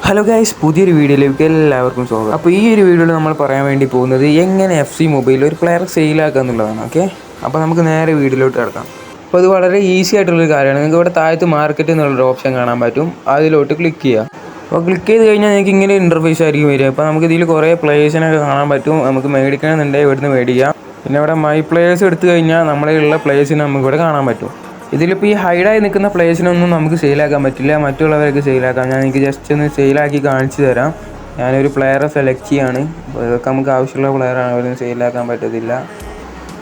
Hello guys, പുതിയൊരു വീഡിയോയിലേക്ക് എല്ലാവർക്കും സ്വാഗതം. അപ്പോൾ ഈ ഒരു വീഡിയോയിൽ നമ്മൾ പറയാൻ വേണ്ടി പോകുന്നത് എങ്ങനെ FC മൊബൈലിൽ ഒരു പ്ലെയർ സെയിലാക്കുക എന്നുള്ളതാണ്. ഓക്കെ, അപ്പോൾ നമുക്ക് നേരെ വീഡിയോയിലോട്ട് കിടക്കാം. അപ്പോൾ ഇത് വളരെ ഈസി ആയിട്ടുള്ളൊരു കാര്യമാണ്. നിങ്ങൾക്ക് ഇവിടെ താഴത്ത് മാർക്കറ്റ് എന്നുള്ളൊരു ഓപ്ഷൻ കാണാൻ പറ്റും. അതിലോട്ട് ക്ലിക്ക് ചെയ്യുക. അപ്പോൾ ക്ലിക്ക് ചെയ്ത് കഴിഞ്ഞാൽ നിങ്ങൾക്ക് ഇങ്ങനെ ഇൻ്റർഫേസ് ആയിരിക്കും വരിക. അപ്പോൾ നമുക്ക് ഇതിൽ കുറേ പ്ലേയേഴ്സിനൊക്കെ കാണാൻ പറ്റും. നമുക്ക് മേടിക്കണമെന്നുണ്ടെങ്കിൽ ഇവിടുന്ന് മേടിക്കാം. പിന്നെ ഇവിടെ മൈ പ്ലേയേഴ്സ് എടുത്തു കഴിഞ്ഞാൽ നമ്മളുള്ള പ്ലേയേഴ്സിനെ നമുക്ക് ഇവിടെ കാണാൻ പറ്റും. ഇതിലിപ്പോൾ ഈ ഹൈഡായി നിൽക്കുന്ന പ്ലേസിനൊന്നും നമുക്ക് സെയിലാക്കാൻ പറ്റില്ല, മറ്റുള്ളവർക്ക് സെയിലാക്കാം. ഞാൻ എനിക്ക് ജസ്റ്റ് ഒന്ന് സെയിലാക്കി കാണിച്ചു തരാം. ഞാനൊരു പ്ലെയറെ സെലക്ട് ചെയ്യാണ്. അപ്പോൾ ഇതൊക്കെ നമുക്ക് ആവശ്യമുള്ള പ്ലെയറാണ്, അവരൊന്നും സെയിലാക്കാൻ പറ്റത്തില്ല.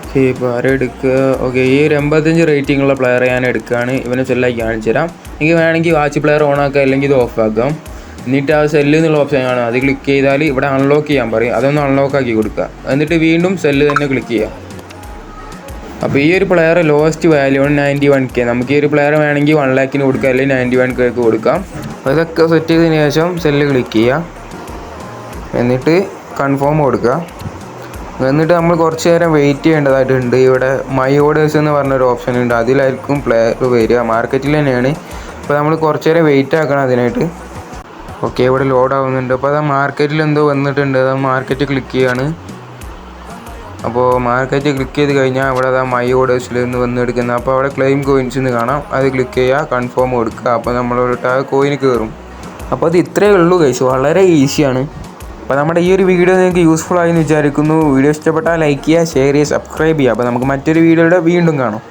ഓക്കെ, ഇപ്പോൾ ആരും എടുക്കുക. ഓക്കെ, ഈ ഒരു 85 റേറ്റിംഗ് ഉള്ള പ്ലെയറെ ഞാൻ എടുക്കുകയാണ്. ഇവനെ സെല്ലാക്കി കാണിച്ചു തരാം. എനിക്ക് വേണമെങ്കിൽ വാച്ച് പ്ലെയർ ഓൺ ആക്കാം, അല്ലെങ്കിൽ ഇത് ഓഫ് ആക്കാം. എന്നിട്ട് ആ സെല്ല് എന്നുള്ള ഓപ്ഷൻ കാണാം, അത് ക്ലിക്ക് ചെയ്താൽ ഇവിടെ അൺലോക്ക് ചെയ്യാൻ പറയും. അതൊന്ന് അൺലോക്ക് ആക്കി കൊടുക്കുക. എന്നിട്ട് വീണ്ടും സെല്ല് തന്നെ ക്ലിക്ക് ചെയ്യാം. അപ്പോൾ ഈ ഒരു പ്ലെയർ ലോവസ്റ്റ് വാല്യൂ ആണ് 91K. നമുക്ക് ഈ ഒരു പ്ലെയർ വേണമെങ്കിൽ 1 lakhന് കൊടുക്കാം, അല്ലെങ്കിൽ 91K കൊടുക്കാം. അപ്പോൾ ഇതൊക്കെ സെറ്റ് ചെയ്തതിന് ശേഷം സെല്ല് ക്ലിക്ക് ചെയ്യുക. എന്നിട്ട് കൺഫേം കൊടുക്കുക. എന്നിട്ട് നമ്മൾ കുറച്ച് നേരം വെയിറ്റ് ചെയ്യേണ്ടതായിട്ടുണ്ട്. ഇവിടെ മൈ ഓർഡേഴ്സ് എന്ന് പറഞ്ഞൊരു ഓപ്ഷൻ ഉണ്ട്, അതിലായിരിക്കും പ്ലെയർ വരിക. മാർക്കറ്റിൽ തന്നെയാണ്. അപ്പോൾ നമ്മൾ കുറച്ച് നേരം വെയിറ്റ് ആക്കണം അതിനായിട്ട്. ഓക്കെ, ഇവിടെ ലോഡ് ആവുന്നുണ്ട്. അപ്പോൾ അത് മാർക്കറ്റിൽ എന്തോ വന്നിട്ടുണ്ട്. അത് മാർക്കറ്റ് ക്ലിക്ക് ചെയ്യാണ്. അപ്പോൾ മാർക്കറ്റ് ക്ലിക്ക് ചെയ്ത് കഴിഞ്ഞാൽ അവിടെ അതാ മൈ ഓർഡേഴ്സിൽ നിന്ന് വന്നെടുക്കുന്നത്. അപ്പോൾ അവിടെ ക്ലെയിം കോയിൻസ് എന്ന് കാണാം, അത് ക്ലിക്ക് ചെയ്യുക, കൺഫേം കൊടുക്കുക. അപ്പോൾ നമ്മളോട്ട് ആ കോയിന് കയറും. അപ്പോൾ അത് ഇത്രയേ ഉള്ളൂ ഗൈസ്, വളരെ ഈസിയാണ്. അപ്പോൾ നമ്മുടെ ഈ ഒരു വീഡിയോ നിങ്ങൾക്ക് യൂസ്ഫുൾ ആയി എന്ന് വിചാരിക്കുന്നു. വീഡിയോ ഇഷ്ടപ്പെട്ടാൽ ലൈക്ക് ചെയ്യുക, ഷെയർ ചെയ്യുക, സബ്സ്ക്രൈബ് ചെയ്യുക. അപ്പോൾ നമുക്ക് മറ്റൊരു വീഡിയോയുടെ വീണ്ടും കാണാം.